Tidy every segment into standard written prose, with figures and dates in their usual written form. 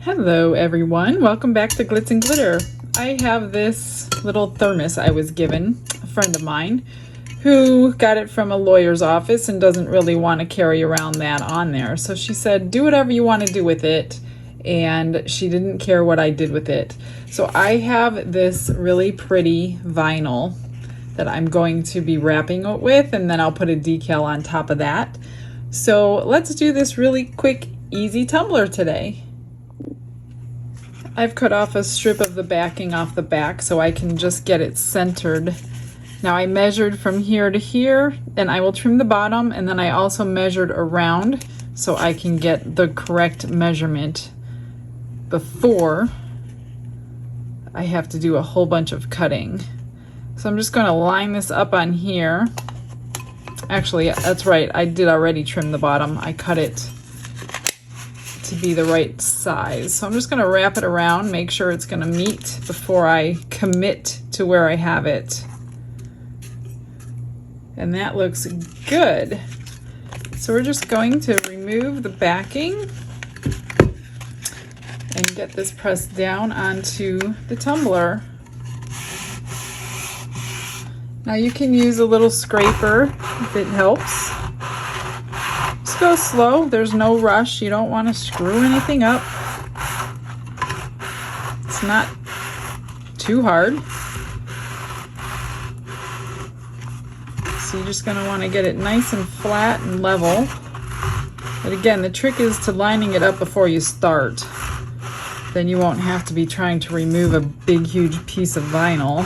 Hello everyone, welcome back to Glitz and Glitter. I have this little thermos I was given, a friend of mine, who got it from a lawyer's office and doesn't really want to carry around that on there. So she said, do whatever you want to do with it, and she didn't care what I did with it. So I have this really pretty vinyl that I'm going to be wrapping it with, and then I'll put a decal on top of that. So let's do this really quick, easy tumbler today. I've cut off a strip of the backing off the back so I can just get it centered. Now I measured from here to here, and I will trim the bottom, and then I also measured around so I can get the correct measurement before I have to do a whole bunch of cutting. So I'm just going to line this up on here. Actually, that's right, I did already trim the bottom. I cut it to be the right size. So I'm just going to wrap it around, make sure it's going to meet before I commit to where I have it. And that looks good. So we're just going to remove the backing and get this pressed down onto the tumbler. Now you can use a little scraper if it helps. Just go slow, there's no rush. You don't want to screw anything up. It's not too hard. So you're just going to want to get it nice and flat and level. But again, the trick is to lining it up before you start. Then you won't have to be trying to remove a big, huge piece of vinyl.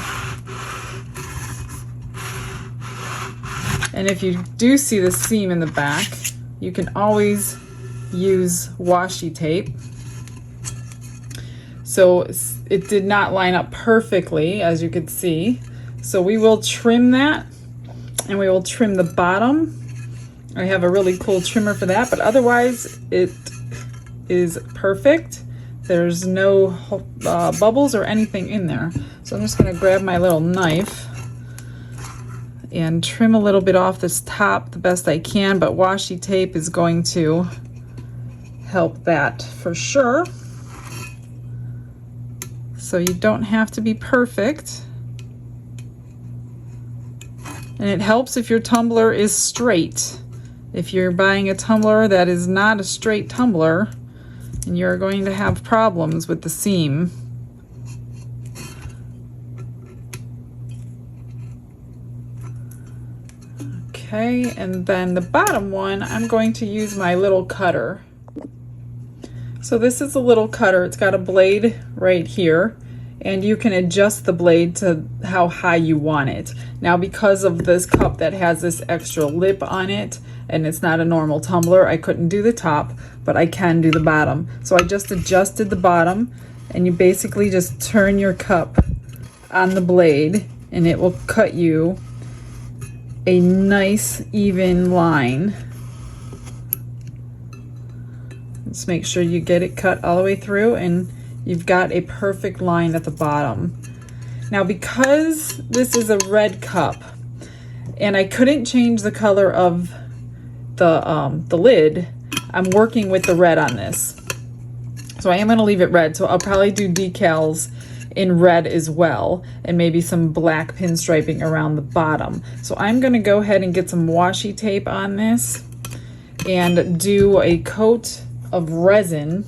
And if you do see the seam in the back, you can always use washi tape. So it did not line up perfectly, as you could see. So we will trim that, and we will trim the bottom. I have a really cool trimmer for that, but otherwise it is perfect. There's no bubbles or anything in there. So I'm just going to grab my little knife and trim a little bit off this top the best I can, but washi tape is going to help that for sure. So you don't have to be perfect. And it helps if your tumbler is straight. If you're buying a tumbler that is not a straight tumbler, and you're going to have problems with the seam. Okay, and then the bottom one, I'm going to use my little cutter. So this is a little cutter. It's got a blade right here, and you can adjust the blade to how high you want it. Now, because of this cup that has this extra lip on it, and it's not a normal tumbler, I couldn't do the top, but I can do the bottom. So I just adjusted the bottom, and you basically just turn your cup on the blade, and it will cut you a nice even line. Just make sure you get it cut all the way through, and you've got a perfect line at the bottom. Now, because this is a red cup, and I couldn't change the color of the lid, I'm working with the red on this. So I am going to leave it red, so I'll probably do decals in red as well, and maybe some black pinstriping around the bottom. So I'm going to go ahead and get some washi tape on this and do a coat of resin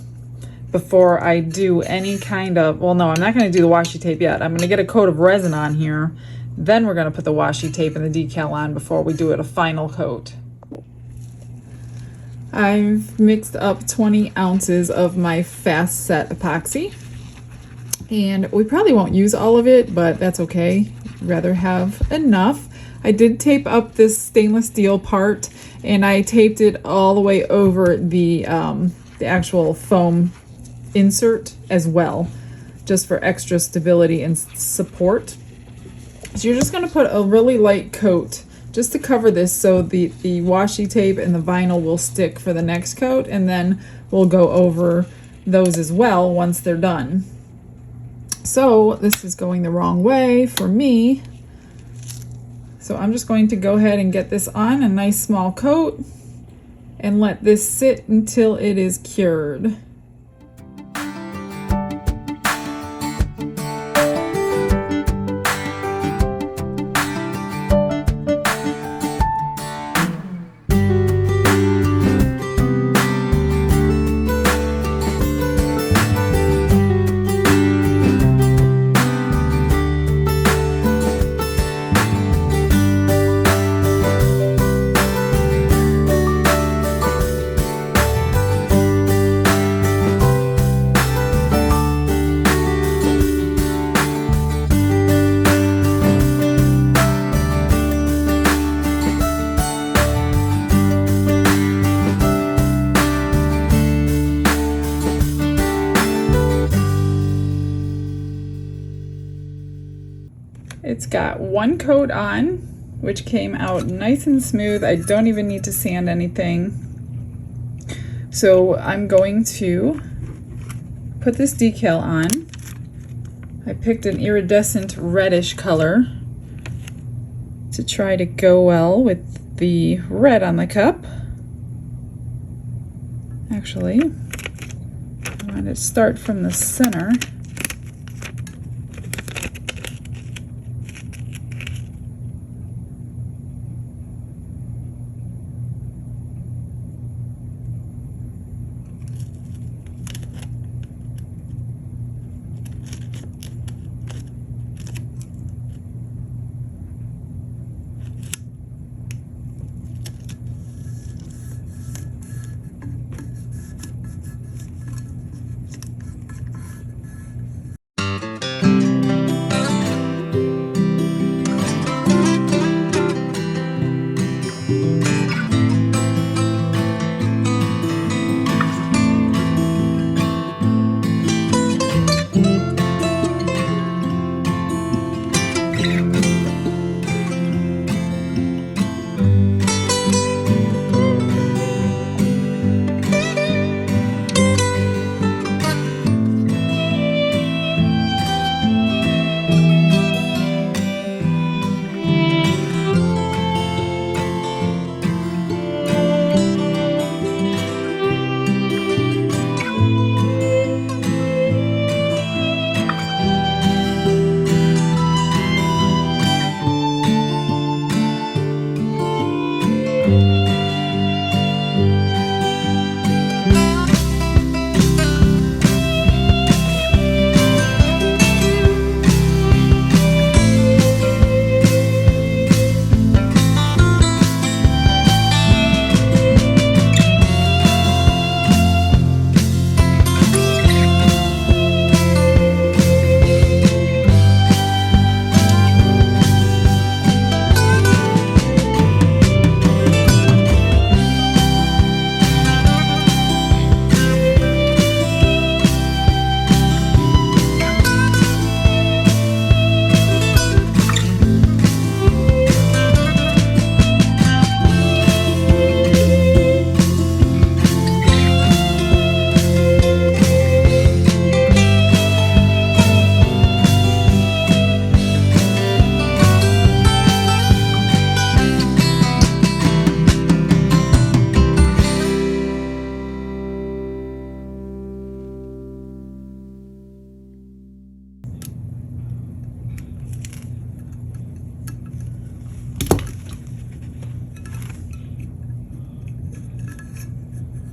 before I do any kind of, well, no, I'm not going to do the washi tape yet. I'm going to get a coat of resin on here, then we're going to put the washi tape and the decal on before we do it a final coat. I've mixed up 20 ounces of my fast set epoxy. And we probably won't use all of it, but that's okay. I'd rather have enough. I did tape up this stainless steel part, and I taped it all the way over the actual foam insert as well, just for extra stability and support. So you're just going to put a really light coat just to cover this, so the washi tape and the vinyl will stick for the next coat, and then we'll go over those as well once they're done. So this is going the wrong way for me. So I'm just going to go ahead and get this on a nice small coat and let this sit until it is cured. It's got one coat on, which came out nice and smooth. I don't even need to sand anything. So I'm going to put this decal on. I picked an iridescent reddish color to try to go well with the red on the cup. Actually, I want to start from the center.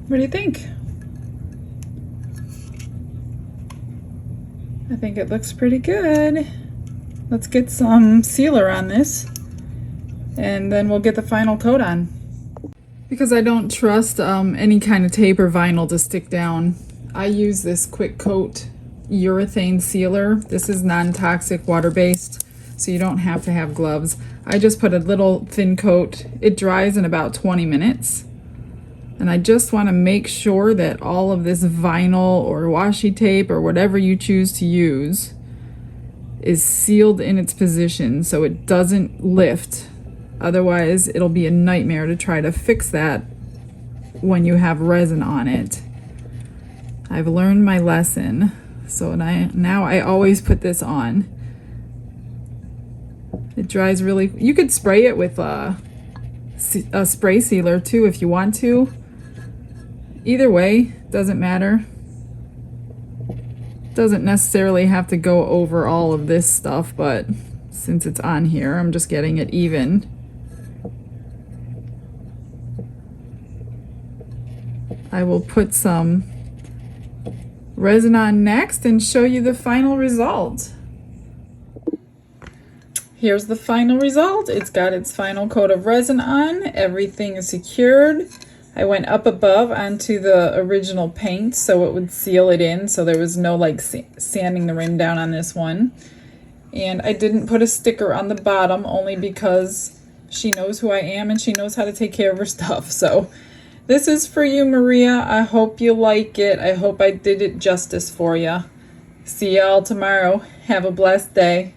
What do you think? I think it looks pretty good. Let's get some sealer on this and then we'll get the final coat on. Because I don't trust any kind of tape or vinyl to stick down, I use this quick coat urethane sealer. This is non-toxic, water-based, so you don't have to have gloves. I just put a little thin coat. It dries in about 20 minutes. And I just want to make sure that all of this vinyl or washi tape or whatever you choose to use is sealed in its position so it doesn't lift. Otherwise, it'll be a nightmare to try to fix that when you have resin on it. I've learned my lesson, so now I always put this on. It dries really. You could spray it with a spray sealer too if you want to. Either way, doesn't matter. Doesn't necessarily have to go over all of this stuff, but since it's on here, I'm just getting it even. I will put some resin on next and show you the final result. Here's the final result. It's got its final coat of resin on. Everything is secured. I went up above onto the original paint so it would seal it in, so there was no like sanding the rim down on this one. And I didn't put a sticker on the bottom only because she knows who I am and she knows how to take care of her stuff. So this is for you, Maria. I hope you like it. I hope I did it justice for you. See y'all tomorrow. Have a blessed day.